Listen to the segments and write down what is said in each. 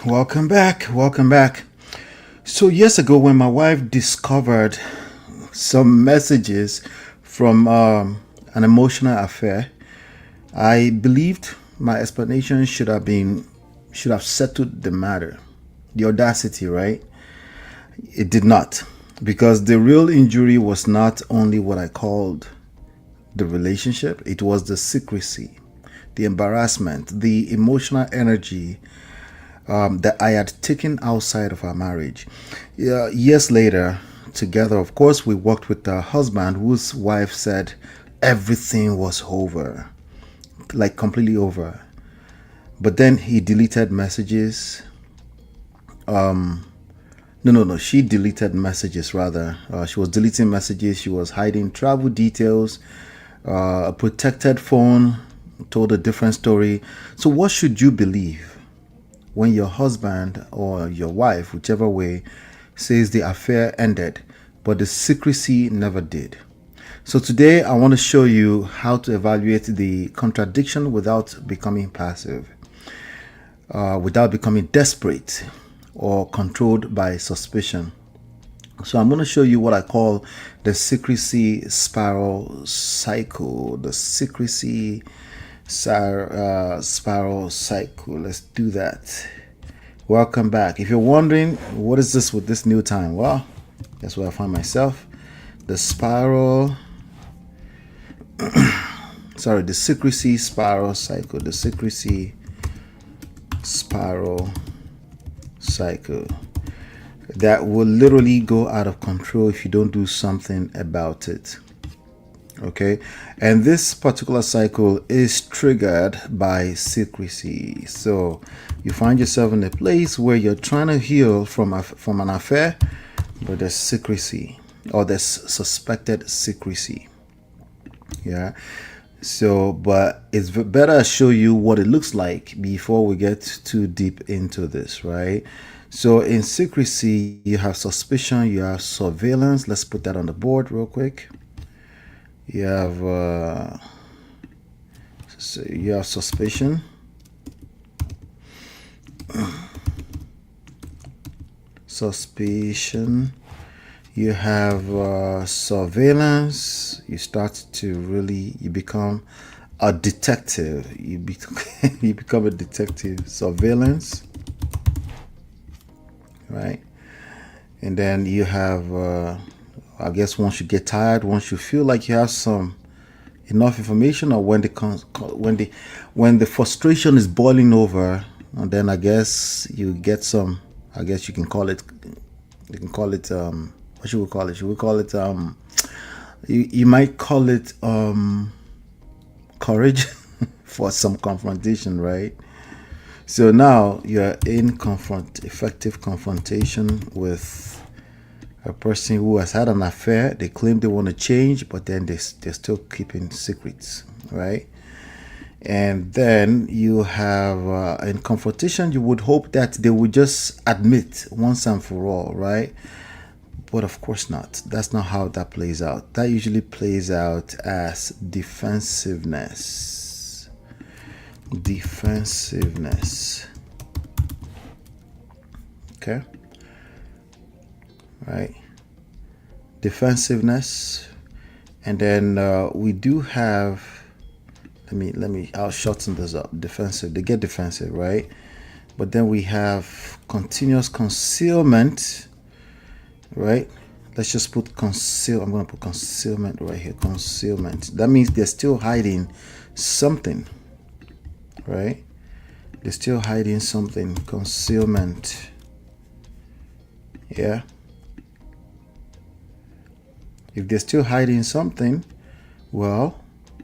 Welcome back. Welcome back. So, years ago, when my wife discovered some messages from an emotional affair, I believed my explanation should have settled the matter. The audacity, right? It did not. Because the real injury was not only what I called the relationship, it was the secrecy, the embarrassment, the emotional energy that I had taken outside of our marriage. Yeah, years later, together, of course, we worked with a husband whose wife said everything was over, like completely over. But then he deleted messages. No. She deleted messages rather. She was deleting messages. She was hiding travel details. A protected phone told a different story. So, what should you believe when your husband or your wife, whichever way, says the affair ended, but the secrecy never did? So, today I want to show you how to evaluate the contradiction without becoming passive, without becoming desperate or controlled by suspicion. So I'm going to show you what I call the secrecy-spiral cycle. The secrecy-spiral cycle. Let's do that. Welcome back. If you're wondering, what is this with this new time? Well, that's where I find myself. The secrecy-spiral cycle. The secrecy-spiral cycle that will literally go out of control if you don't do something about it. Okay, and this particular cycle is triggered by secrecy. So you find yourself in a place where you're trying to heal from an affair, but there's secrecy or there's suspected secrecy. Yeah. So, but it's better I show you what it looks like before we get too deep into this, right? So, in secrecy, you have suspicion, you have surveillance. Let's put that on the board real quick. You have suspicion, You have surveillance. You start to you become a detective. You become a detective. Surveillance, right? And then you have, I guess, once you get tired, once you feel like you have some enough information, or when the frustration is boiling over, and then I guess you get some. I guess you can call it. What should we call it? Should we call it you might call it courage for some confrontation, right? So now you're in effective confrontation with a person who has had an affair. They claim they want to change, but then they're still keeping secrets, right? And then you have in confrontation, you would hope that they would just admit once and for all, right? But of course not. That's not how that plays out. That usually plays out as defensiveness. Okay. Right. Defensiveness. And then we do have, I'll shorten this up. Defensive. They get defensive, right? But then we have continuous concealment. Right? Let's just put conceal. I'm going to put concealment right here. Concealment. That means they're still hiding something. Right? They're still hiding something. Concealment. Yeah. If they're still hiding something, well,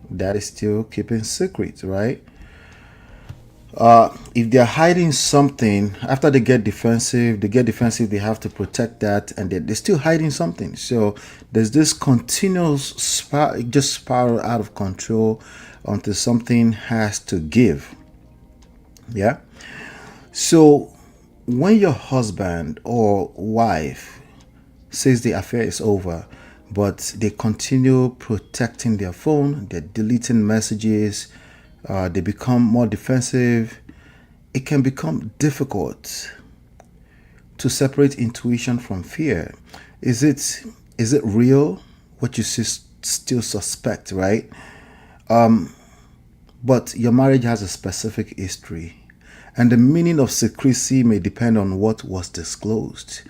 that is still keeping secret, right? If they're hiding something, after they get defensive, they have to protect that, and they're still hiding something. So there's this continuous spiral out of control until something has to give. Yeah. So when your husband or wife says the affair is over, but they continue protecting their phone, they're deleting messages, they become more defensive, it can become difficult to separate intuition from fear. Is it real? What you still suspect, right? But your marriage has a specific history, and the meaning of secrecy may depend on what was disclosed.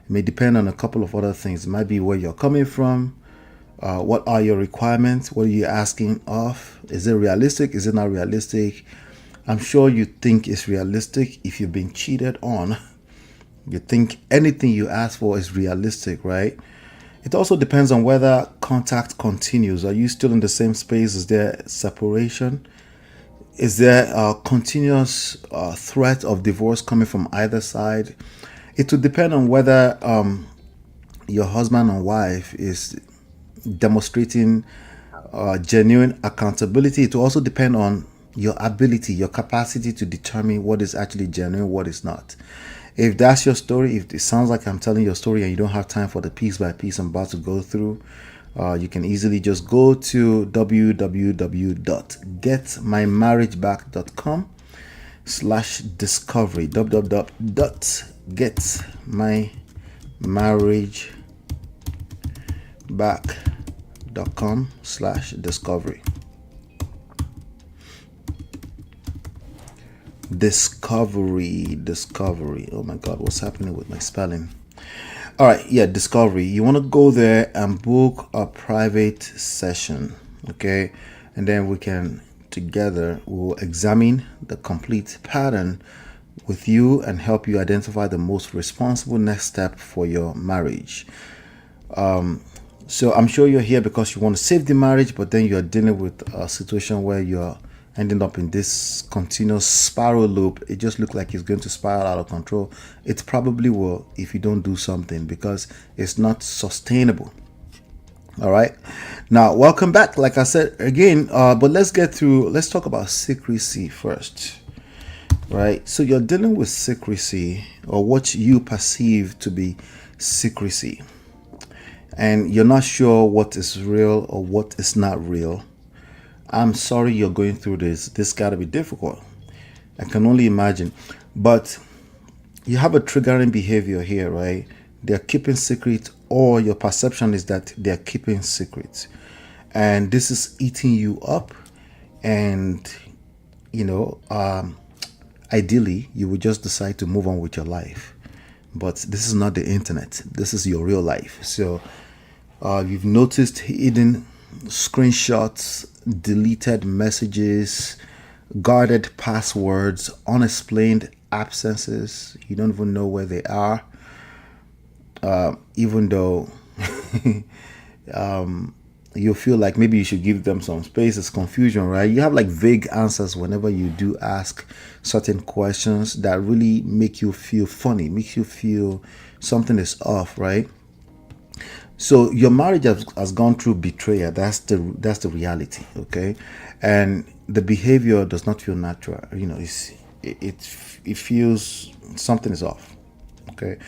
It may depend on a couple of other things. It might be where you're coming from. What are your requirements? What are you asking of? Is it realistic? Is it not realistic? I'm sure you think it's realistic if you've been cheated on. You think anything you ask for is realistic, right? It also depends on whether contact continues. Are you still in the same space? Is there separation? Is there a continuous threat of divorce coming from either side? It would depend on whether your husband and wife is demonstrating genuine accountability. It will also depend on your ability, your capacity to determine what is actually genuine, what is not. If that's your story, if it sounds like I'm telling your story and you don't have time for the piece by piece I'm about to go through, you can easily just go to www.getmymarriageback.com/discovery, www.getmymarriageback.com/discovery. Discovery. Oh my God, what's happening with my spelling? All right, yeah, discovery. You want to go there and book a private session, okay? And then we can together we'll examine the complete pattern with you and help you identify the most responsible next step for your marriage. So I'm sure you're here because you want to save the marriage, but then you're dealing with a situation where you're ending up in this continuous spiral loop. It just looks like it's going to spiral out of control. It probably will if you don't do something, because it's not sustainable. All right. Now, welcome back. Like I said again, but let's talk about secrecy first. Right. So you're dealing with secrecy, or what you perceive to be secrecy, and you're not sure what is real or what is not real. I'm sorry you're going through this. This got to be difficult. I can only imagine. But you have a triggering behavior here, right? They're keeping secret, or your perception is that they're keeping secrets. And this is eating you up. And, ideally, you would just decide to move on with your life. But this is not the internet. This is your real life. So you've noticed hidden screenshots, deleted messages, guarded passwords, unexplained absences. You don't even know where they are, even though you feel like maybe you should give them some space. It's confusion, right? You have like vague answers whenever you do ask certain questions that really make you feel funny, makes you feel something is off, right? So your marriage has gone through betrayal. That's the reality, okay? And the behavior does not feel natural. It feels something is off, okay?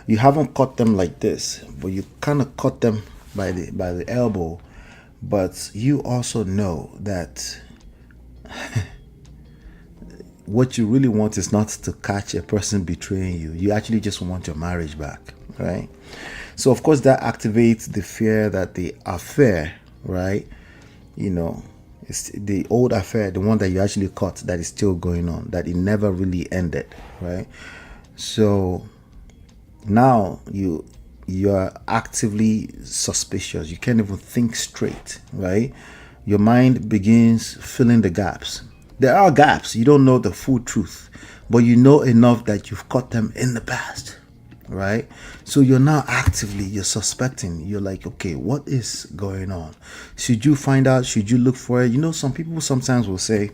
You haven't caught them like this, but you kind of caught them by the elbow. But you also know that what you really want is not to catch a person betraying you. You actually just want your marriage back, right? So of course that activates the fear that the affair, right? It's the old affair, the one that you actually caught, that is still going on, that it never really ended, right? So now you are actively suspicious. You can't even think straight, right? Your mind begins filling the gaps. There are gaps. You don't know the full truth, but you know enough that you've caught them in the past, right? So you're now you're suspecting. You're like, okay, what is going on? Should you find out? Should you look for it? Some people sometimes will say,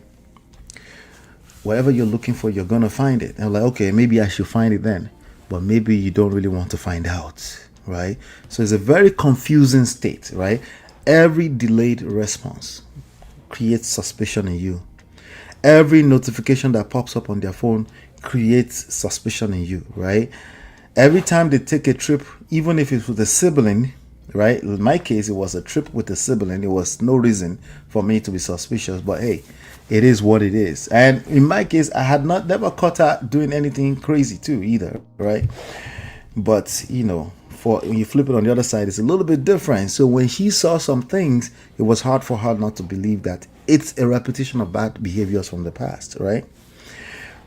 whatever you're looking for, you're going to find it. And I'm like, okay, maybe I should find it then. But maybe you don't really want to find out, right? So it's a very confusing state, right? Every delayed response creates suspicion in you. Every notification that pops up on their phone creates suspicion in you, right? Every time they take a trip, even if it's with a sibling, right? In my case, it was a trip with a sibling. It was no reason for me to be suspicious, but hey, it is what it is. And in my case, I had not never caught her doing anything crazy too either, right? But for when you flip it on the other side, it's a little bit different. So when she saw some things, it was hard for her not to believe that it's a repetition of bad behaviors from the past, right?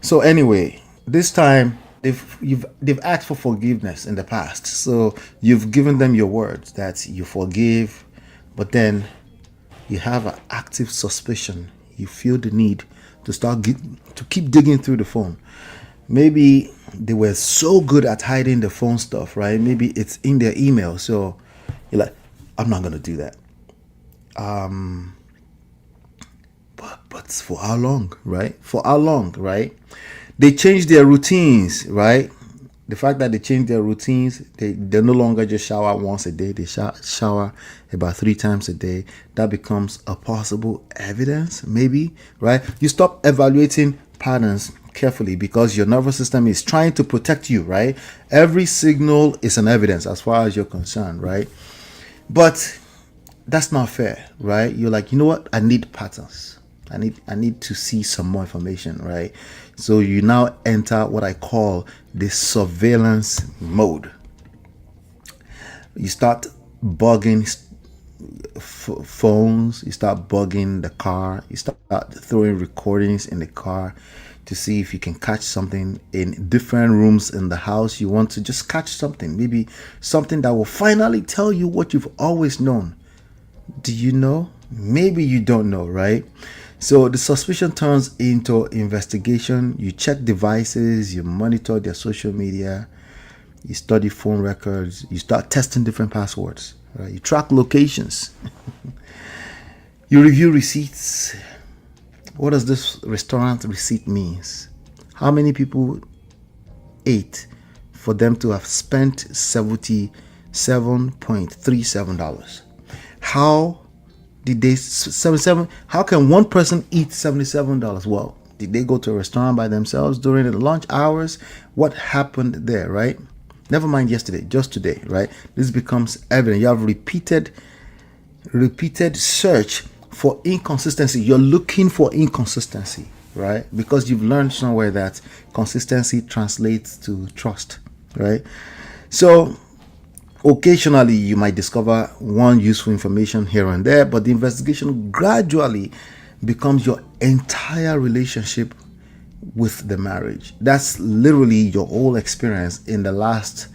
So anyway, this time they've asked for forgiveness in the past. So you've given them your words that you forgive, but then you have an active suspicion. You feel the need to to keep digging through the phone. Maybe they were so good at hiding the phone stuff, right? Maybe it's in their email. So you're like, I'm not gonna do that. But for how long, right? For how long, right? They change their routines, right? The fact that they change their routines, they no longer just shower once a day. They shower about 3 times a day. That becomes a possible evidence, maybe, right? You stop evaluating patterns carefully because your nervous system is trying to protect you, right? Every signal is an evidence as far as you're concerned, right? But that's not fair, right? You're like, you know what? I need patterns. I need to see some more information, right? So you now enter what I call the surveillance mode. You start bugging phones, you start bugging the car, you start throwing recordings in the car to see if you can catch something in different rooms in the house. You want to just catch something, maybe something that will finally tell you what you've always known. Do you know? Maybe you don't know, right? So the suspicion turns into investigation. You check devices, you monitor their social media, you study phone records, you start testing different passwords, right? You track locations, you review receipts. What does this restaurant receipt means? How many people ate for them to have spent $77.37? How did they 77? How can one person eat $77? Well, did they go to a restaurant by themselves during the lunch hours? What happened there, right? Never mind yesterday, just today, right? This becomes evident. You have repeated search for inconsistency. You're looking for inconsistency, right? Because you've learned somewhere that consistency translates to trust, right? So occasionally you might discover one useful information here and there, but the investigation gradually becomes your entire relationship with the marriage. That's literally your whole experience in the last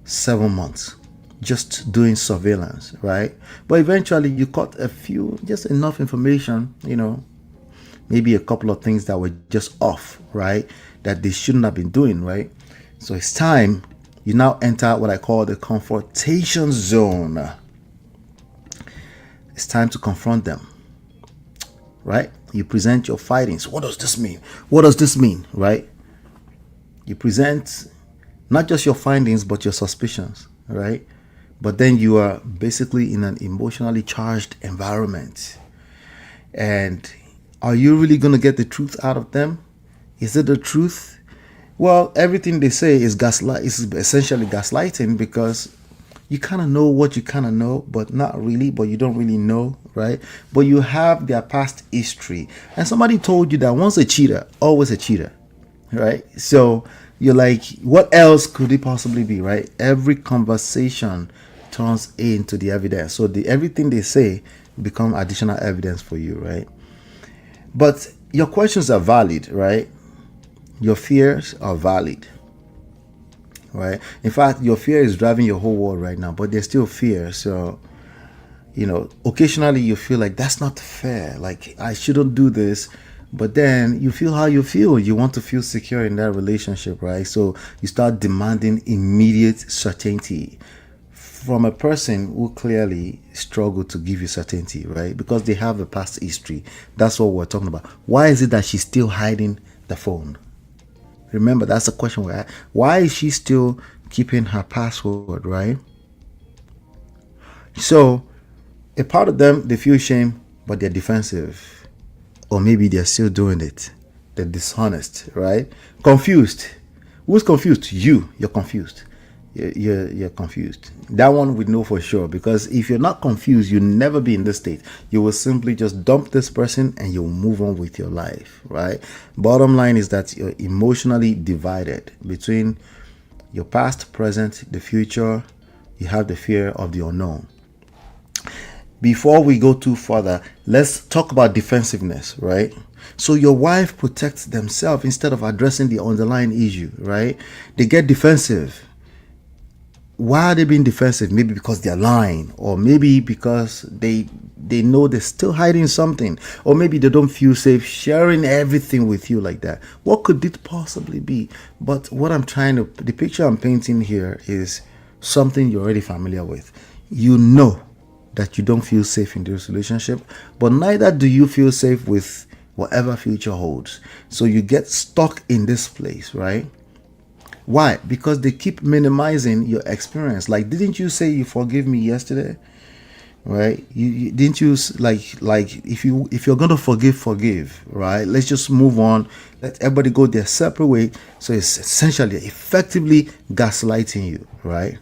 7 months, just doing surveillance, right? But eventually you caught a few, just enough information, maybe a couple of things that were just off, right? That they shouldn't have been doing, right? So it's time. You now enter what I call the confrontation zone. It's time to confront them, right? You present your findings. What does this mean? What does this mean, right? You present not just your findings, but your suspicions, right? But then you are basically in an emotionally charged environment. And are you really going to get the truth out of them? Is it the truth? Well, everything they say is essentially gaslighting, because you kind of know what you kind of know, but not really, but you don't really know, right? But you have their past history. And somebody told you that once a cheater, always a cheater, right? So you're like, what else could it possibly be, right? Every conversation turns into the evidence. So everything they say become additional evidence for you, right? But your questions are valid, right? Your fears are valid, right? In fact, your fear is driving your whole world right now, but there's still fear. So, occasionally you feel like that's not fair. Like, I shouldn't do this. But then you feel how you feel. You want to feel secure in that relationship, right? So you start demanding immediate certainty from a person who clearly struggled to give you certainty, right? Because they have a past history. That's what we're talking about. Why is it that she's still hiding the phone? Remember, that's the question we're at. Why is she still keeping her password, right? So a part of them, they feel shame, but they're defensive. Or maybe they're still doing it. They're dishonest, right? Confused. Who's confused? You're confused. you're confused. That one we know for sure, because if you're not confused, you'll never be in this state. You will simply just dump this person and you'll move on with your life, right? Bottom line is that you're emotionally divided between your past, present, the future. You have the fear of the unknown. Before we go too further, let's talk about defensiveness, right? So your wife protects themselves instead of addressing the underlying issue, right? They get defensive. Why are they being defensive? Maybe because they're lying, or maybe because they know they're still hiding something, or maybe they don't feel safe sharing everything with you like that. What could it possibly be? But the picture I'm painting here is something you're already familiar with. You know that you don't feel safe in this relationship, but neither do you feel safe with whatever future holds. So you get stuck in this place, right? Why? Because they keep minimizing your experience. Like, didn't you say you forgive me yesterday? Right? You didn't you like if you're gonna forgive, right? Let's just move on. Let everybody go their separate way. So it's essentially effectively gaslighting you, right?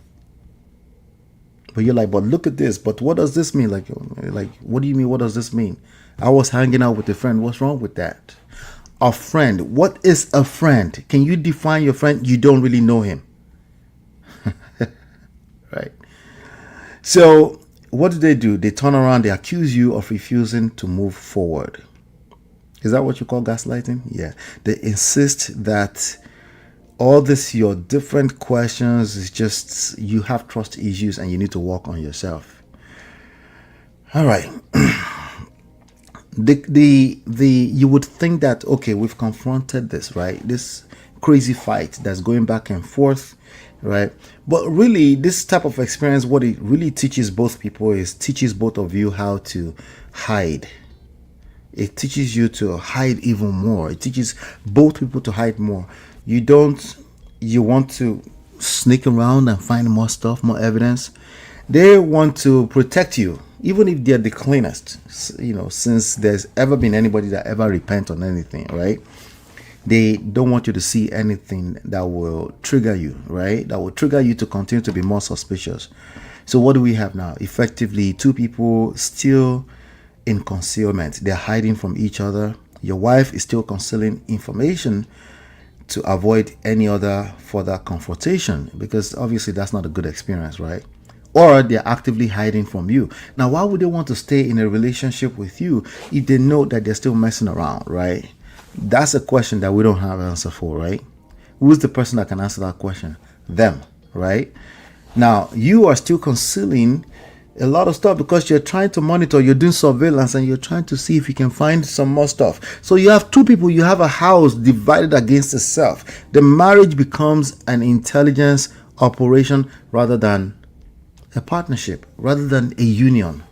But you're like, but look at this. But what does this mean? Like, what do you mean? What does this mean? I was hanging out with a friend. What's wrong with that? A friend. What is a friend? Can you define your friend? You don't really know him. Right? So what do? They turn around, they accuse you of refusing to move forward. Is that what you call gaslighting? Yeah. They insist that all this, your different questions, is just you have trust issues and you need to work on yourself. All right. You would think that, okay, we've confronted this, right? This crazy fight that's going back and forth, right? But really, this type of experience, what it really teaches both people is teaches both of you how to hide. It teaches you to hide even more. It teaches both people to hide more. You want to sneak around and find more stuff, more evidence. They want to protect you, even if they're the cleanest, since there's ever been anybody that ever repent on anything, right? They don't want you to see anything that will trigger you, right? That will trigger you to continue to be more suspicious. So what do we have now? Effectively, two people still in concealment. They're hiding from each other. Your wife is still concealing information to avoid any other further confrontation, because obviously that's not a good experience, right? Or they're actively hiding from you. Now, why would they want to stay in a relationship with you if they know that they're still messing around, right? That's a question that we don't have an answer for, right? Who's the person that can answer that question? Them, right? Now, you are still concealing a lot of stuff because you're trying to monitor, you're doing surveillance, and you're trying to see if you can find some more stuff. So you have two people, you have a house divided against itself. The marriage becomes an intelligence operation rather than a partnership, rather than a union.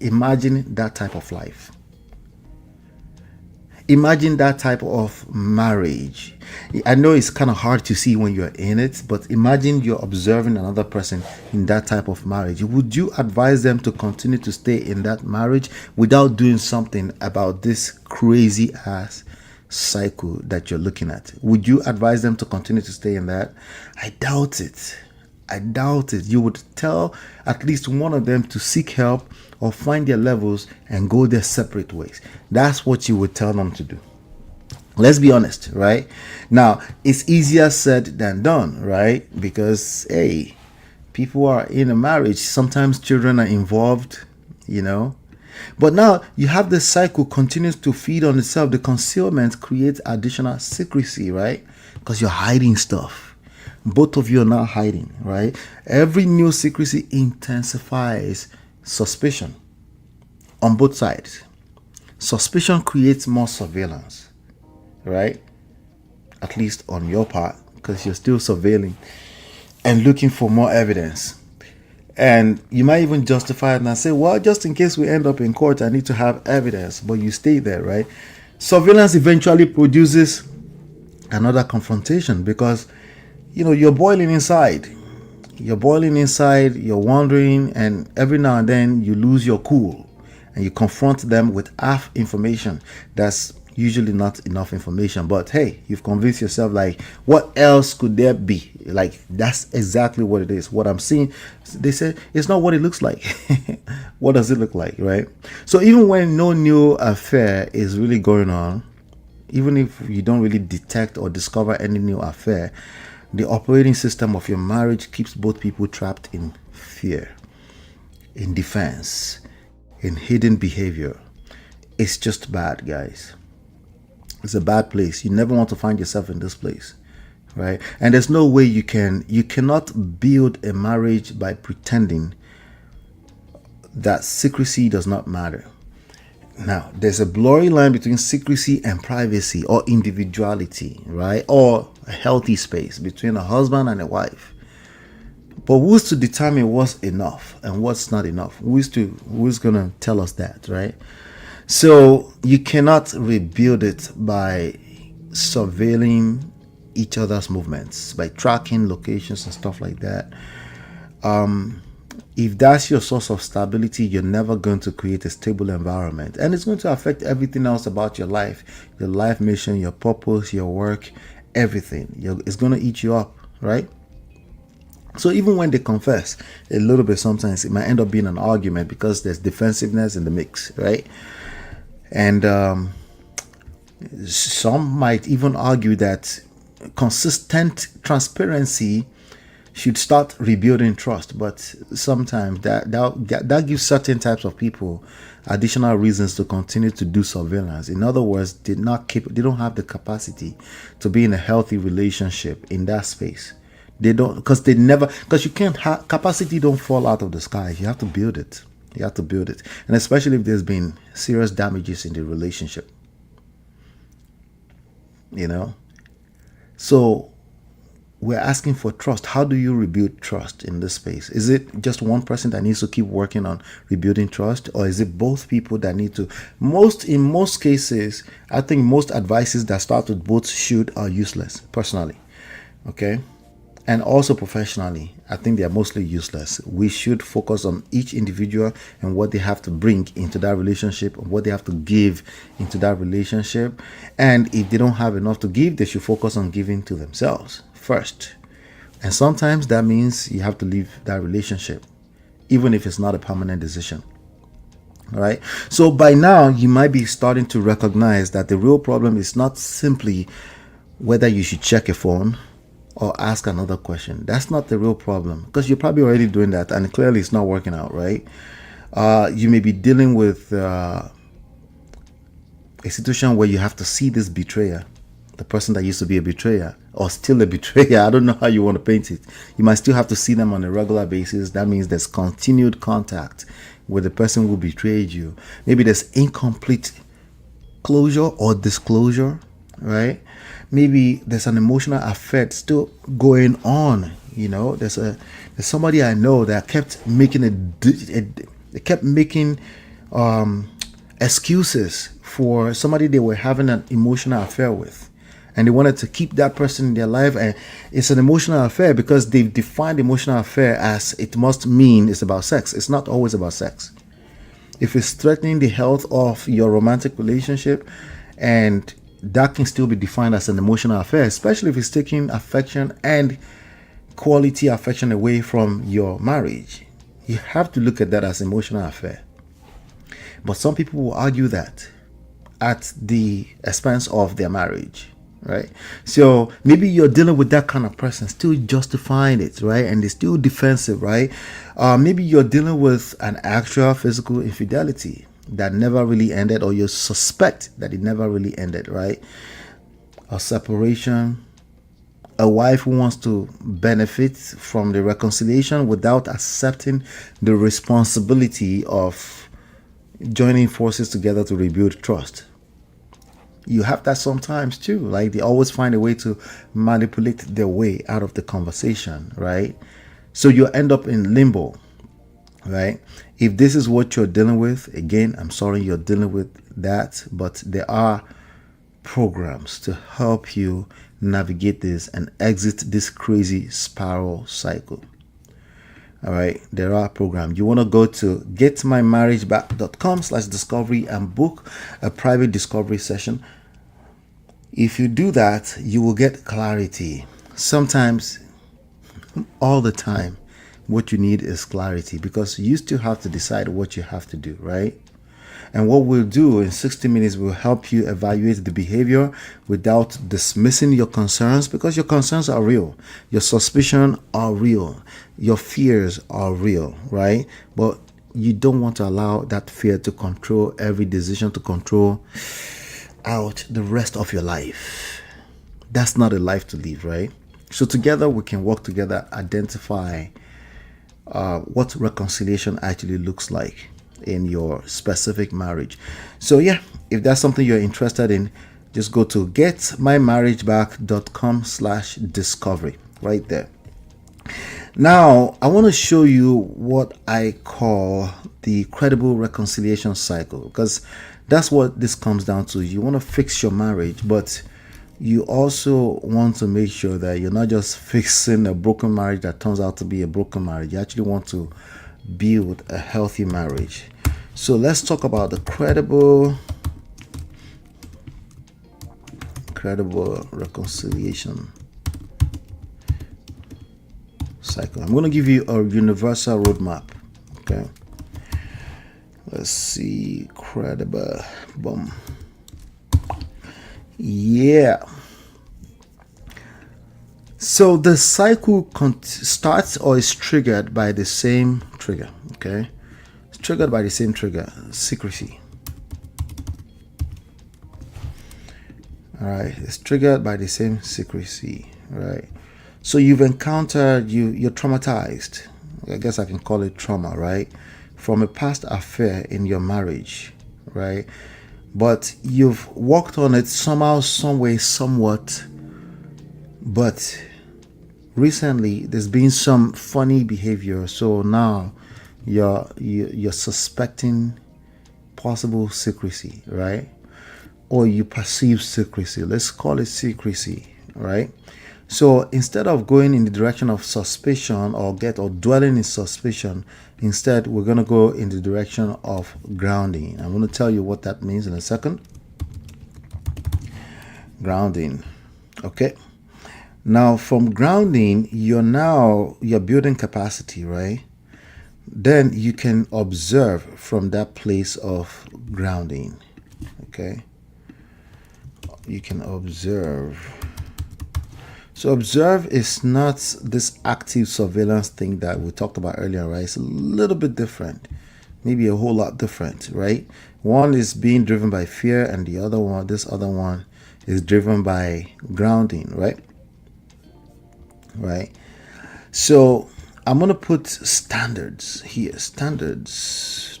Imagine that type of life. Imagine that type of marriage. I know it's kind of hard to see when you're in it, but imagine you're observing another person in that type of marriage. Would you advise them to continue to stay in that marriage without doing something about this crazy ass cycle that you're looking at? Would you advise them to continue to stay in that? I doubt it. You would tell at least one of them to seek help or find their levels and go their separate ways. That's what you would tell them to do. Let's be honest, right? Now, it's easier said than done, right? Because, hey, people are in a marriage. Sometimes children are involved, But now you have this cycle continues to feed on itself. The concealment creates additional secrecy, right? Because you're hiding stuff. Both of you are now hiding, right? Every new secrecy intensifies suspicion on both sides. Suspicion creates more surveillance, right? At least on your part, because you're still surveilling and looking for more evidence. And you might even justify it and say, well, just in case we end up in court, I need to have evidence. But you stay there, right? Surveillance eventually produces another confrontation because you're boiling inside. You're wondering, and every now and then you lose your cool and you confront them with half information that's Usually not enough information, but hey, you've convinced yourself, like, what else could there be? Like, that's exactly what it is. What I'm seeing, they say, it's not what it looks like. What does it look like, right? So even when no new affair is really going on, even if you don't really detect or discover any new affair, the operating system of your marriage keeps both people trapped in fear, in defense, in hidden behavior. It's just bad, guys. It's a bad place. You never want to find yourself in this place, right? And there's no way you cannot build a marriage by pretending that secrecy does not matter. Now, there's a blurry line between secrecy and privacy, or individuality, right? Or a healthy space between a husband and a wife. But who's to determine what's enough and what's not enough? Who's going to tell us that, right? So you cannot rebuild it by surveilling each other's movements, by tracking locations and stuff like that. If that's your source of stability, you're never going to create a stable environment, and it's going to affect everything else about your life mission, your purpose, your work, everything. It's going to eat you up, right? So even when they confess a little bit, sometimes it might end up being an argument because there's defensiveness in the mix, right? And some might even argue that consistent transparency should start rebuilding trust. But sometimes that gives certain types of people additional reasons to continue to do surveillance. In other words, they don't have the capacity to be in a healthy relationship in that space. They don't, because you can't have capacity. Don't fall out of the sky. You have to build it. You have to build it. And especially if there's been serious damages in the relationship. So we're asking for trust. How do you rebuild trust in this space? Is it just one person that needs to keep working on rebuilding trust, or is it both people that need to? In most cases, I think most advices that start with both should are useless, personally. Okay? And also professionally, I think they are mostly useless. We should focus on each individual and what they have to bring into that relationship, and what they have to give into that relationship. And if they don't have enough to give, they should focus on giving to themselves first. And sometimes that means you have to leave that relationship, even if it's not a permanent decision. All right. So by now, you might be starting to recognize that the real problem is not simply whether you should check a phone or ask another question. That's not the real problem, because you're probably already doing that, and clearly it's not working out, right? You may be dealing with a situation where you have to see this betrayer, the person that used to be a betrayer, or still a betrayer. I don't know how you want to paint it. You might still have to see them on a regular basis. That means there's continued contact with the person who betrayed you. Maybe there's incomplete closure or disclosure, right? Maybe there's an emotional affair still going on. There's somebody I know that kept making excuses for somebody they were having an emotional affair with, and they wanted to keep that person in their life. And it's an emotional affair because they've defined emotional affair as it must mean it's about sex. It's not always about sex. If it's threatening the health of your romantic relationship, and that can still be defined as an emotional affair, especially if it's taking affection and quality affection away from your marriage. You have to look at that as emotional affair. But some people will argue that at the expense of their marriage, right? So maybe you're dealing with that kind of person, still justifying it, right? And they're still defensive, right? Maybe you're dealing with an actual physical infidelity that never really ended, or you suspect that it never really ended, right? A separation, a wife who wants to benefit from the reconciliation without accepting the responsibility of joining forces together to rebuild trust. You have that sometimes too. Like, they always find a way to manipulate their way out of the conversation, right? So you end up in limbo, right? If this is what you're dealing with, again, I'm sorry you're dealing with that, but there are programs to help you navigate this and exit this crazy spiral cycle. All right, there are programs. You want to go to getmymarriageback.com/discovery and book a private discovery session. If you do that, you will get clarity. Sometimes, all the time, what you need is clarity, because you still have to decide what you have to do, right? And what we'll do in 60 minutes will help you evaluate the behavior without dismissing your concerns, because your concerns are real. Your suspicions are real. Your fears are real, right? But you don't want to allow that fear to control every decision, to control out the rest of your life. That's not a life to live, right? So together we can work together, identify what reconciliation actually looks like in your specific marriage. So yeah, if that's something you're interested in, just go to getmymarriageback.com/discovery right there. Now, I want to show you what I call the credible reconciliation cycle, because that's what this comes down to. You want to fix your marriage, but you also want to make sure that you're not just fixing a broken marriage that turns out to be a broken marriage. You actually want to build a healthy marriage. So let's talk about the credible reconciliation cycle. I'm going to give you a universal roadmap. Okay. Let's see. Credible. Boom. Yeah. So the cycle starts or is triggered by the same trigger. Okay. It's triggered by the same trigger. Secrecy. All right. It's triggered by the same secrecy. Right. So you've encountered, you're traumatized. I guess I can call it trauma, right? From a past affair in your marriage, right? But you've worked on it somehow, some way, somewhat. But recently there's been some funny behavior. So now you're suspecting possible secrecy, right? Or you perceive secrecy. Let's call it secrecy, right? So instead of going in the direction of suspicion or dwelling in suspicion, instead we're going to go in the direction of grounding. I'm going to tell you what that means in a second. Grounding. Okay. Now from grounding, you're building capacity, right? Then you can observe from that place of grounding. Okay. You can observe. So observe is not this active surveillance thing that we talked about earlier, right? It's a little bit different, maybe a whole lot different, right? One is being driven by fear, and this other one is driven by grounding, right? Right. So I'm going to put standards here. Standards.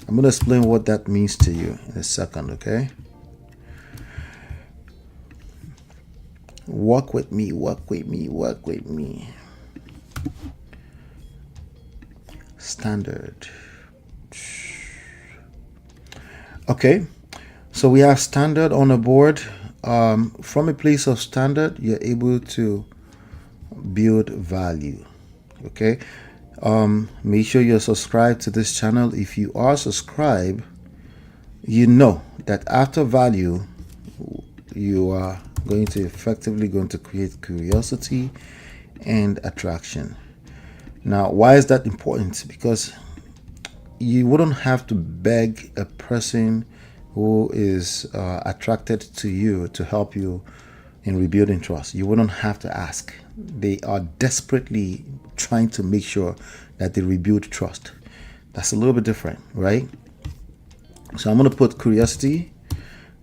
I'm going to explain what that means to you in a second, okay? Walk with me. Standard. Okay, so we have standard on the board. From a place of standard, you're able to build value. Okay, make sure you're subscribed to this channel. If you are subscribed, you know that after value, you are going to create curiosity and attraction. Now, why is that important? Because you wouldn't have to beg a person who is attracted to you to help you in rebuilding trust. You wouldn't have to ask. They are desperately trying to make sure that they rebuild trust. That's a little bit different, right? So I'm going to put curiosity,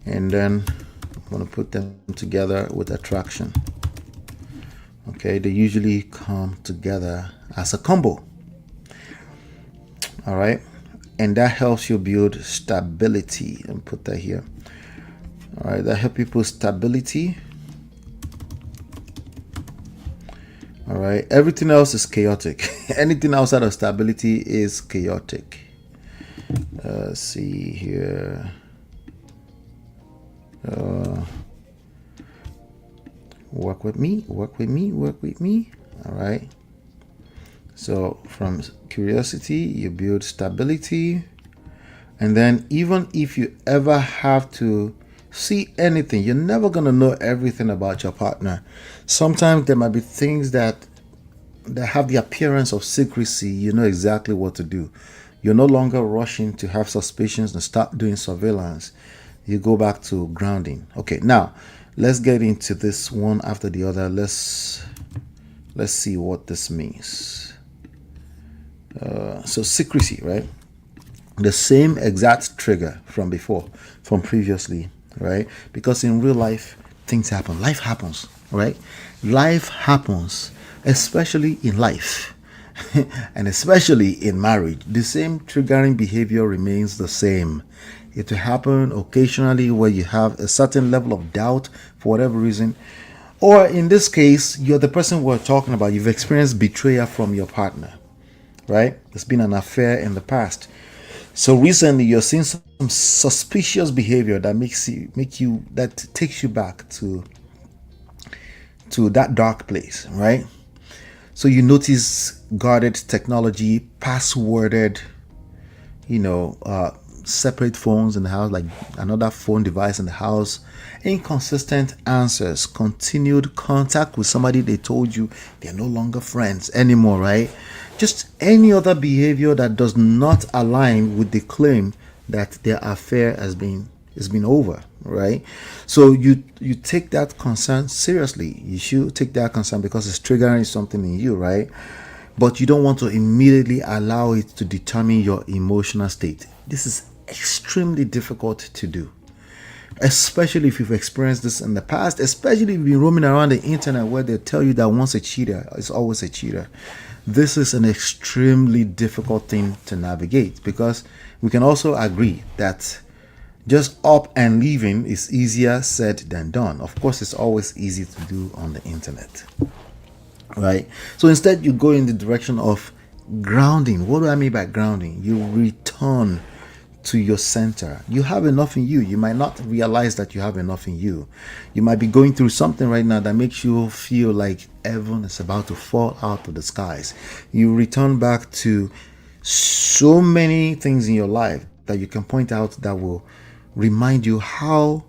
and then I'm going to put them together with attraction. Okay, they usually come together as a combo. All right, and that helps you build stability. And put that here. All right, that helps people stability. All right, everything else is chaotic. Anything outside of stability is chaotic. Let's see here. Work with me. All right. So from curiosity, you build stability. And then even if you ever have to see anything. You're never going to know everything about your partner. Sometimes there might be things that have the appearance of secrecy. You know exactly what to do. You're no longer rushing to have suspicions and start doing surveillance. You go back to grounding. Okay, now let's get into this one after the other. Let's see what this means. So secrecy, right? The same exact trigger from before, from previously, right? Because in real life, things happen. Life happens, right? Life happens, especially in life and especially in marriage. The same triggering behavior remains the same. It will happen occasionally where you have a certain level of doubt for whatever reason. Or in this case, you're the person we're talking about. You've experienced betrayal from your partner, right? There's been an affair in the past. So recently you're seeing some suspicious behavior that that takes you back to that dark place, right? So you notice guarded technology, passworded, separate phones in the house, like another phone device in the house, inconsistent answers, continued contact with somebody they told you they're no longer friends anymore, right? Just any other behavior that does not align with the claim that their affair has been over, right? So you take that concern seriously. You should take that concern because it's triggering something in you, right? But you don't want to immediately allow it to determine your emotional state. This is extremely difficult to do, especially if you've experienced this in the past, especially if you've been roaming around the internet where they tell you that once a cheater is always a cheater. This is an extremely difficult thing to navigate, because we can also agree that just up and leaving is easier said than done. Of course, it's always easy to do on the internet, right? So instead, you go in the direction of grounding. What do I mean by grounding? You return to your center. You have enough in you. You might not realize that you have enough in you. You might be going through something right now that makes you feel like heaven is about to fall out of the skies. You return back to so many things in your life that you can point out that will remind you how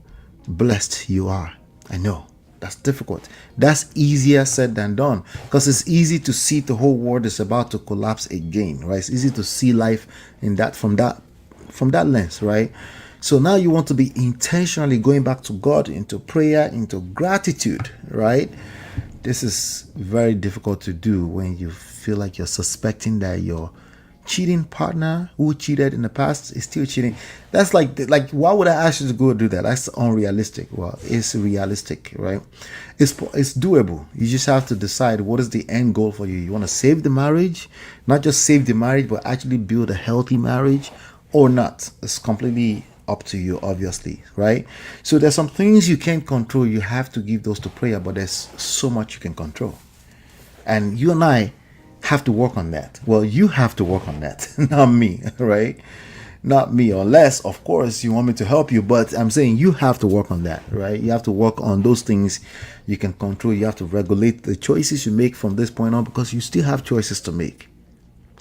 blessed you are. I know that's difficult. That's easier said than done, because it's easy to see the whole world is about to collapse again, right? It's easy to see life in that from that lens, right? So now you want to be intentionally going back to God, into prayer, into gratitude, right? This is very difficult to do when you feel like you're suspecting that your cheating partner who cheated in the past is still cheating. That's like why would I ask you to go do that? That's unrealistic. Well, it's realistic, right? It's doable. You just have to decide what is the end goal for you. You want to save the marriage, not just save the marriage, but actually build a healthy marriage, or not. It's completely up to you, obviously, right? So there's some things you can't control. You have to give those to prayer, but there's so much you can control. And you and I have to work on that. Well, you have to work on that, not me, right? Not me, unless, of course, you want me to help you. But I'm saying you have to work on that, right? You have to work on those things you can control. You have to regulate the choices you make from this point on, because you still have choices to make.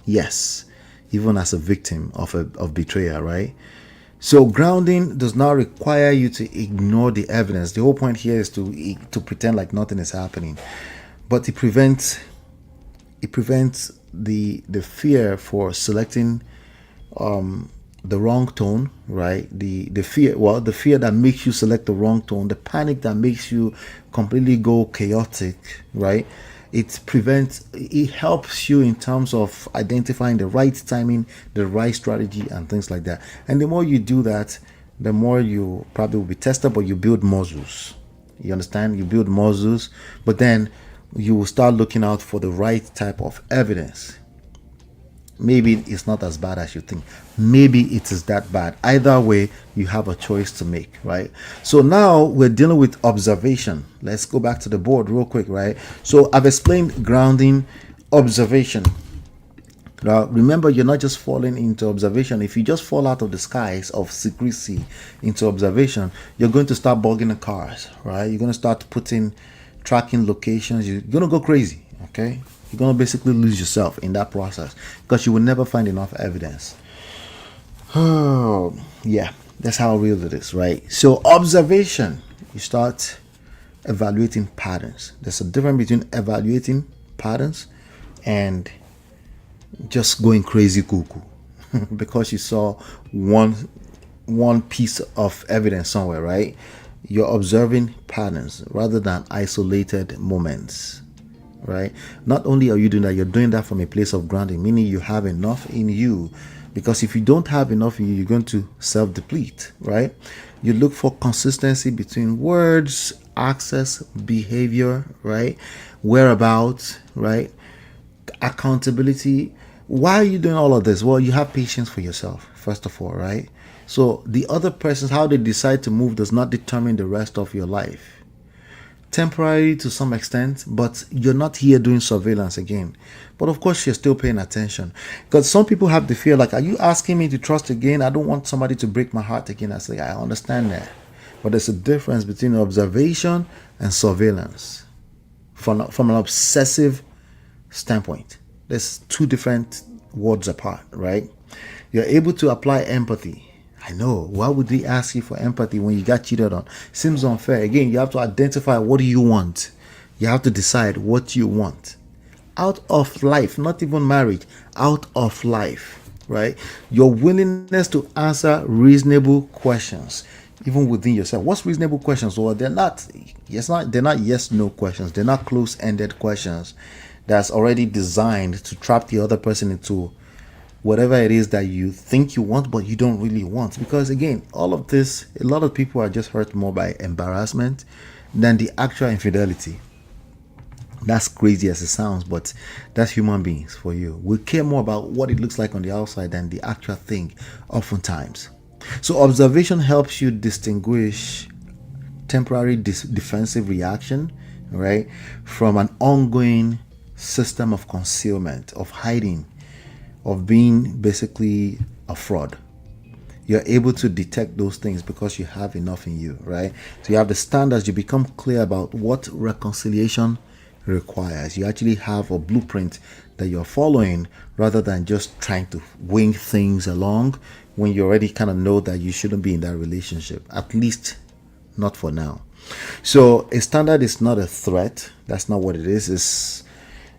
Yes, even as a victim of betrayal, right? So grounding does not require you to ignore the evidence. The whole point here is to pretend like nothing is happening, but it prevents the fear for selecting the wrong tone, right? The fear that makes you select the wrong tone, the panic that makes you completely go chaotic, right? It helps you in terms of identifying the right timing, the right strategy, and things like that. And the more you do that, the more you probably will be tested, but you build muscles. You understand? You build muscles, but then you will start looking out for the right type of evidence. Maybe it's not as bad as you think. Maybe it is that bad. Either way, you have a choice to make, right? So now we're dealing with observation. Let's go back to the board real quick, right? So I've explained grounding, observation. Now, remember, you're not just falling into observation. If you just fall out of the skies of secrecy into observation, you're going to start bugging the cars, right? You're going to start tracking locations. You're going to go crazy, okay? You're going to basically lose yourself in that process, because you will never find enough evidence. Oh, yeah. That's how real it is, right? So observation, you start evaluating patterns. There's a difference between evaluating patterns and just going crazy cuckoo because you saw one one piece of evidence somewhere, right? You're observing patterns rather than isolated moments, right? Not only are you doing that, you're doing that from a place of grounding, meaning you have enough in you. Because if you don't have enough in you, you're going to self deplete, right? You look for consistency between words, access, behavior, right? Whereabouts, right? Accountability. Why are you doing all of this? Well, you have patience for yourself, first of all, right? So the other person's how they decide to move does not determine the rest of your life. Temporary to some extent, but you're not here doing surveillance again. But of course, you're still paying attention. Because some people have the fear, like, are you asking me to trust again? I don't want somebody to break my heart again. I say, I understand that. But there's a difference between observation and surveillance from an obsessive standpoint. There's two different words apart, right? You're able to apply empathy. I know. Why would they ask you for empathy when you got cheated on? Seems unfair. Again, you have to identify what do you want. You have to decide what you want. Out of life, not even marriage, out of life, right? Your willingness to answer reasonable questions, even within yourself. What's reasonable questions? Well, they're not yes/no questions. They're not close-ended questions that's already designed to trap the other person into whatever it is that you think you want, but you don't really want. Because again, all of this, a lot of people are just hurt more by embarrassment than the actual infidelity. That's crazy as it sounds, but that's human beings for you. We care more about what it looks like on the outside than the actual thing, oftentimes. So observation helps you distinguish temporary defensive reaction, right, from an ongoing system of concealment, of hiding, of being basically a fraud. You're able to detect those things because you have enough in you, right? So you have the standards, you become clear about what reconciliation requires. You actually have a blueprint that you're following rather than just trying to wing things along when you already kind of know that you shouldn't be in that relationship, at least not for now. So a standard is not a threat. That's not what it is.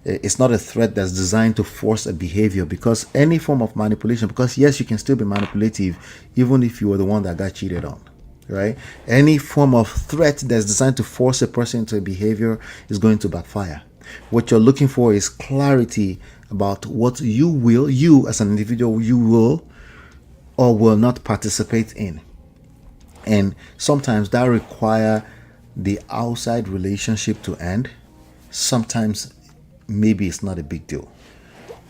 It's not a threat that's designed to force a behavior, because any form of manipulation, because yes, you can still be manipulative even if you were the one that got cheated on, right? Any form of threat that's designed to force a person into a behavior is going to backfire. What you're looking for is clarity about what you as an individual, you will or will not participate in. And sometimes that require the outside relationship to end. Sometimes maybe it's not a big deal,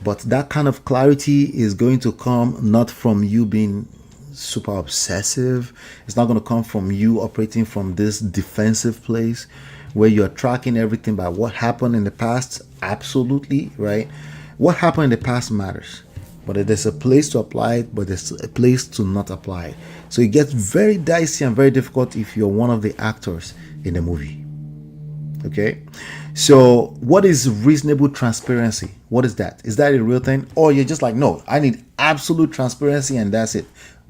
but that kind of clarity is going to come not from you being super obsessive. It's not going to come from you operating from this defensive place where you're tracking everything by what happened in the past. Absolutely, right? What happened in the past matters, but there's a place to apply it, but there's a place to not apply it. So it gets very dicey and very difficult if you're one of the actors in the movie. Okay, so what is reasonable transparency? What is that? Is that a real thing? Or you're just like, no, I need absolute transparency and that's it.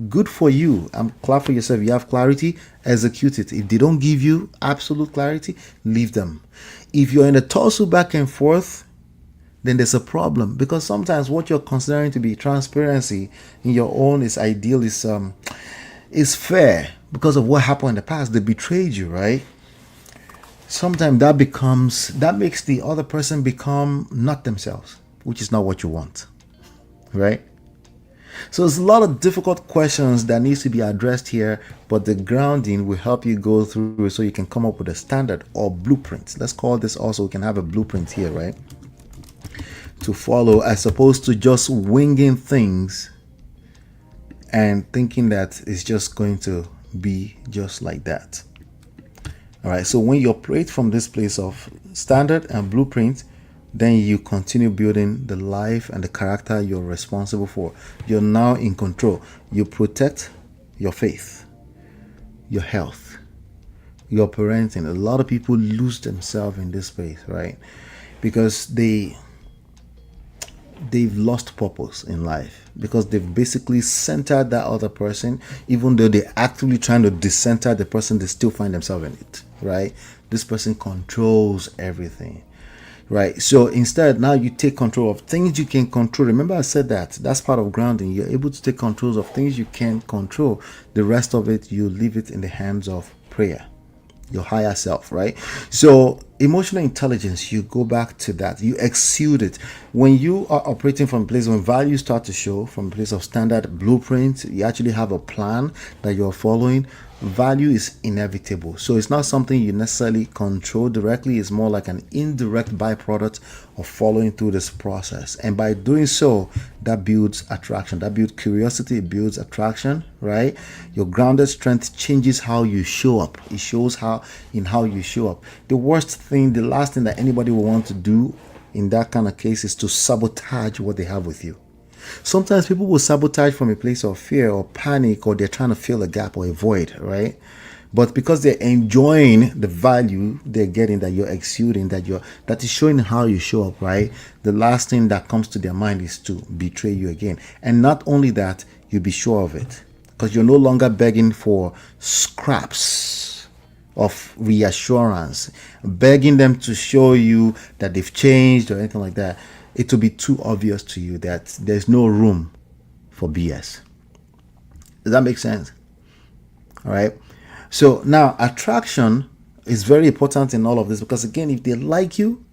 Good for you. I'm glad for yourself. You have clarity, execute it. If they don't give you absolute clarity, leave them. If you're in a tussle back and forth, then there's a problem, because sometimes what you're considering to be transparency in your own is ideal, is fair because of what happened in the past. They betrayed you, right? Sometimes that makes the other person become not themselves, which is not what you want, right? So there's a lot of difficult questions that needs to be addressed here, but the grounding will help you go through so you can come up with a standard or blueprint. Let's call this also, we can have a blueprint here, right, to follow, as opposed to just winging things and thinking that it's just going to be just like that. All right, so when you operate from this place of standard and blueprint, then you continue building the life and the character you're responsible for. You're now in control. You protect your faith, your health, your parenting. A lot of people lose themselves in this space, right? Because they they've lost purpose in life because they've basically centered that other person. Even though they're actively trying to decenter the person, they still find themselves in it, right? This person controls everything, right? So instead, now you take control of things you can control. Remember, I said that's part of grounding. You're able to take control of things you can control. The rest of it, you leave it in the hands of prayer, your higher self, right? So emotional intelligence, you go back to that, you exude it when you are operating from a place when values start to show from a place of standard blueprint. You actually have a plan that you're following. Value is inevitable, so it's not something you necessarily control directly. It's more like an indirect byproduct of following through this process, and by doing so, that builds attraction, that builds curiosity, it builds attraction, right? Your grounded strength changes how you show up. It shows how you show up. The last thing that anybody will want to do in that kind of case is to sabotage what they have with you. Sometimes people will sabotage from a place of fear or panic, or they're trying to fill a gap or a void, right? But because they're enjoying the value they're getting, that you're exuding, that is showing how you show up, right? The last thing that comes to their mind is to betray you again. And not only that, you'll be sure of it because you're no longer begging for scraps of reassurance, begging them to show you that they've changed or anything like that. It will be too obvious to you that there's no room for BS. Does that make sense? All right. So now attraction is very important in all of this because, again, if they like you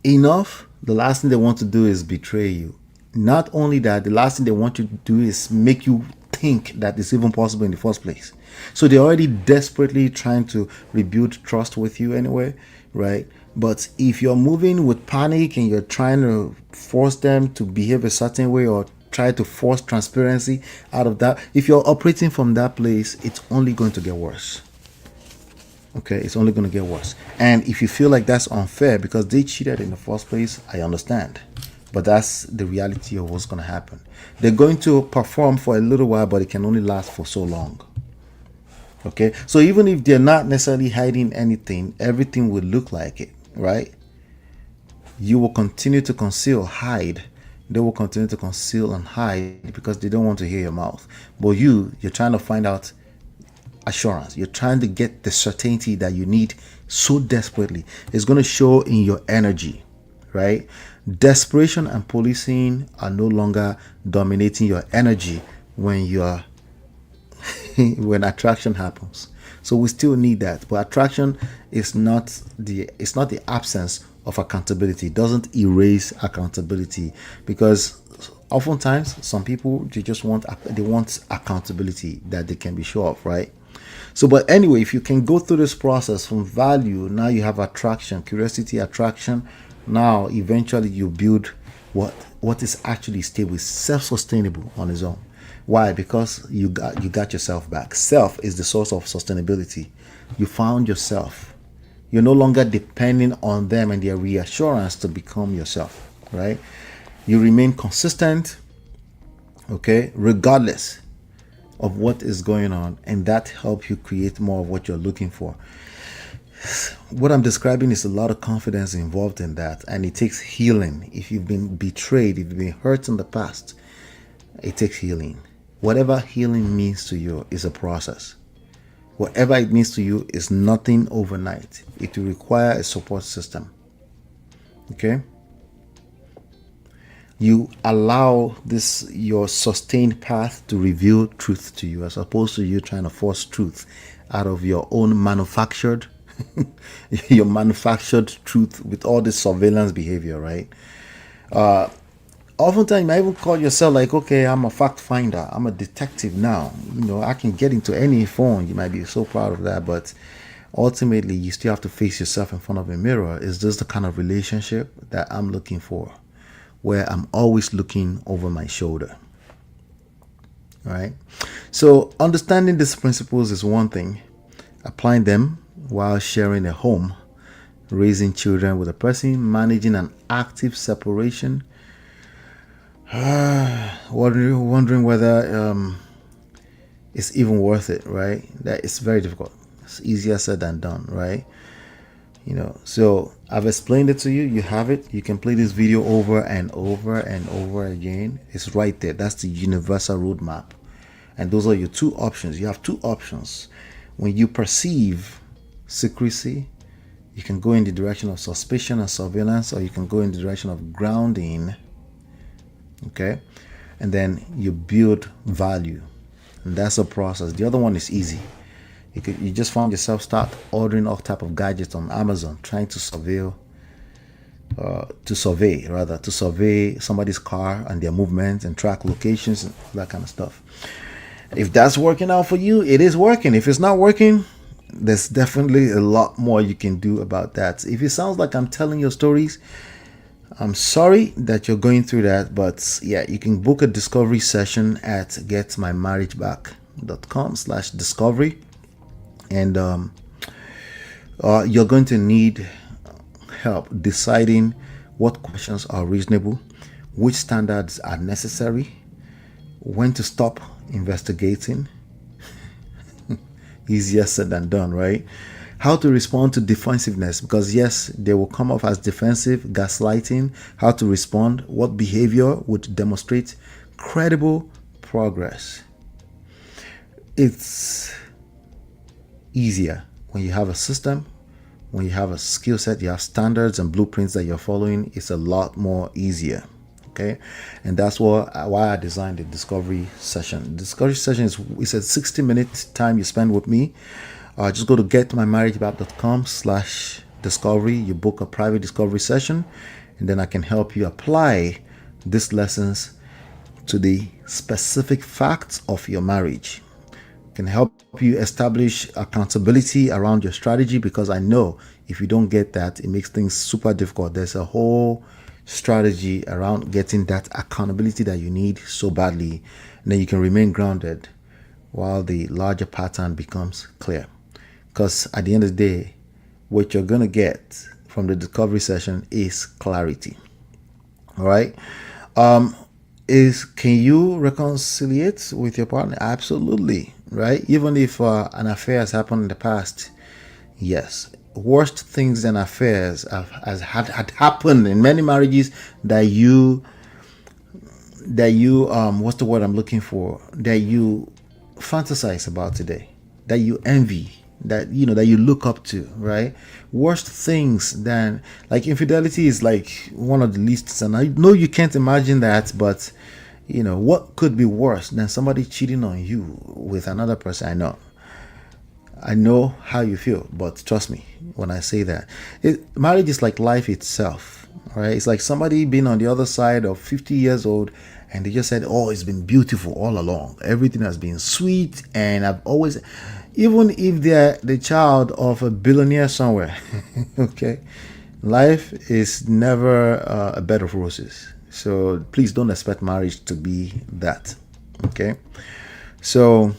enough, the last thing they want to do is betray you. Not only that, the last thing they want you to do is make you think that it's even possible in the first place. So they're already desperately trying to rebuild trust with you anyway, right? But if you're moving with panic and you're trying to force them to behave a certain way or try to force transparency out of that, if you're operating from that place, it's only going to get worse. Okay, it's only going to get worse. And if you feel like that's unfair because they cheated in the first place, I understand. But that's the reality of what's going to happen. They're going to perform for a little while, but it can only last for so long. Okay, so even if they're not necessarily hiding anything, everything will look like it, right? You will continue to hide. They will continue to conceal and hide because they don't want to hear your mouth. But you're trying to find out assurance. You're trying to get the certainty that you need so desperately. It's going to show in your energy, right? Desperation and policing are no longer dominating your energy when you're when attraction happens. So we still need that, but attraction is not the absence of accountability. It doesn't erase accountability because oftentimes some people they want accountability that they can be sure of, right? So, but anyway, if you can go through this process from value, now you have attraction, curiosity, attraction. Now, eventually, you build what is actually stable, self-sustainable on its own. Why? Because you got yourself back. Self is the source of sustainability. You found yourself. You're no longer depending on them and their reassurance to become yourself, right? You remain consistent, okay, regardless of what is going on, and that helps you create more of what you're looking for. What I'm describing is a lot of confidence involved in that, and it takes healing. If you've been betrayed, if you've been hurt in the past, it takes healing. Whatever healing means to you is a process. Whatever it means to you is nothing overnight. It will require a support system. Okay? You allow your sustained path to reveal truth to you, as opposed to you trying to force truth out of your own manufactured your manufactured truth with all this surveillance behavior, right? Oftentimes you might even call yourself like, okay, I'm a fact finder, I'm a detective now, I can get into any phone. You might be so proud of that, but ultimately you still have to face yourself in front of a mirror. Is this the kind of relationship that I'm looking for, where I'm always looking over my shoulder? All right. So understanding these principles is one thing. Applying them while sharing a home, raising children with a person, managing an active separation, wondering whether it's even worth it, right? That it's very difficult. It's easier said than done, right? So I've explained it to you. You have it. You can play this video over and over and over again. It's right there. That's the universal roadmap. And those are your two options. You have two options. When you perceive secrecy, you can go in the direction of suspicion and surveillance, or you can go in the direction of grounding. Okay? And then you build value. And that's a process. The other one is easy. You just found yourself start ordering all type of gadgets on Amazon, trying to survey somebody's car and their movements and track locations and that kind of stuff. If that's working out for you, it is working. If it's not working, there's definitely a lot more you can do about that. If it sounds like I'm telling your stories, I'm sorry that you're going through that, but yeah, you can book a discovery session at getmymarriageback.com/discovery. And you're going to need help deciding what questions are reasonable, which standards are necessary, when to stop investigating. Easier said than done, right? How to respond to defensiveness, because yes, they will come off as defensive, gaslighting. How to respond, what behavior would demonstrate credible progress. It's easier when you have a system, when you have a skill set, you have standards and blueprints that you're following. It's a lot more easier. Okay, and that's why I designed the discovery session. The discovery session is a 60-minute time you spend with me. Just go to getmymarriageback.com/discovery. You book a private discovery session, and then I can help you apply these lessons to the specific facts of your marriage. Can help you establish accountability around your strategy, because I know if you don't get that, it makes things super difficult. There's a whole strategy around getting that accountability that you need so badly, and then you can remain grounded while the larger pattern becomes clear. Because at the end of the day, what you're going to get from the discovery session is clarity. All right. Can you reconciliate with your partner? Absolutely. Right? Even if an affair has happened in the past, yes. Worst things than affairs had happened in many marriages that you what's the word I'm looking for, that you fantasize about today, that you envy, that you look up to, right? Worst things than, like, infidelity is like one of the least, and I know you can't imagine that, but what could be worse than somebody cheating on you with another person? I know how you feel, but trust me when I say that. Marriage is like life itself, right? It's like somebody being on the other side of 50 years old, and they just said, oh, it's been beautiful all along. Everything has been sweet, and I've always, even if they're the child of a billionaire somewhere, okay, life is never a bed of roses. So please don't expect marriage to be that. Okay. So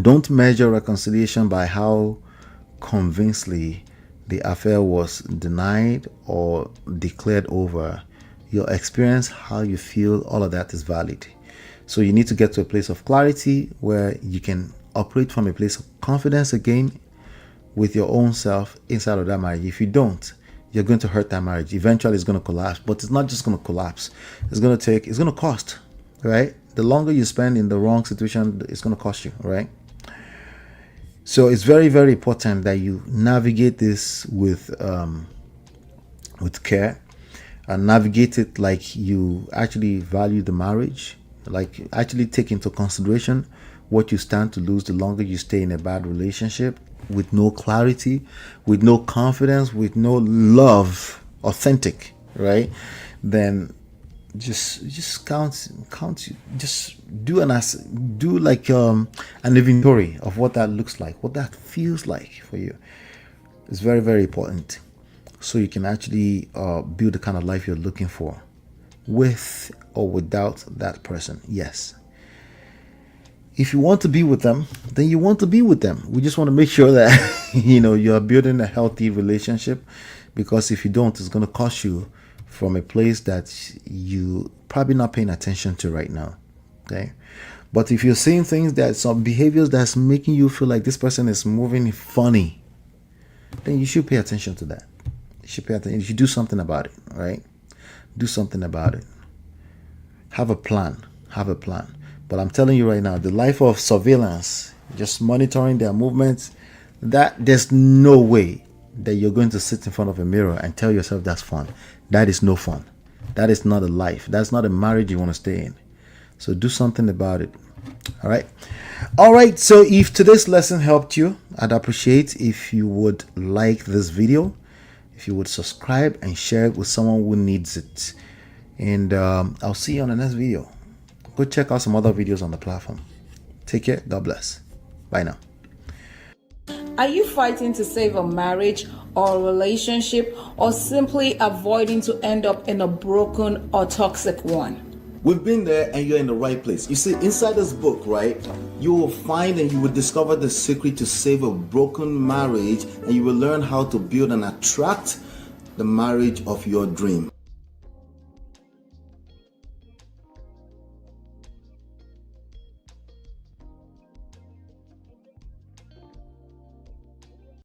don't measure reconciliation by how convincingly the affair was denied or declared over. Your experience, how you feel, all of that is valid. So you need to get to a place of clarity where you can operate from a place of confidence again with your own self inside of that marriage. If you don't, you're going to hurt that marriage. Eventually it's going to collapse, but it's not just going to collapse. It's going to cost, right? The longer you spend in the wrong situation, it's going to cost you, right? So it's very, very important that you navigate this with care, and navigate it like you actually value the marriage, like actually take into consideration what you stand to lose the longer you stay in a bad relationship, with no clarity, with no confidence, with no love, authentic, right? Then just count, just do like an inventory of what that looks like, what that feels like for you. It's very, very important, so you can actually build the kind of life you're looking for, with or without that person. Yes. If you want to be with them, then you want to be with them. We just want to make sure that you are building a healthy relationship, because if you don't, it's going to cost you from a place that you probably not paying attention to right now. Okay. But if you're seeing things, that some behaviors that's making you feel like this person is moving funny, then you should pay attention to that. You should pay attention. You should do something about it, right? Do something about it. Have a plan. Have a plan. But I'm telling you right now, the life of surveillance, just monitoring their movements, that there's no way that you're going to sit in front of a mirror and tell yourself that's fun. That is no fun. That is not a life. That's not a marriage you want to stay in. So do something about it. All right. All right. So if today's lesson helped you, I'd appreciate if you would like this video, if you would subscribe and share it with someone who needs it. And I'll see you on the next video. Go check out some other videos on the platform. Take care. God bless. Bye now. Are you fighting to save a marriage or a relationship, or simply avoiding to end up in a broken or toxic one? We've been there and you're in the right place. You see, inside this book, right, you will find and you will discover the secret to save a broken marriage, and you will learn how to build and attract the marriage of your dream.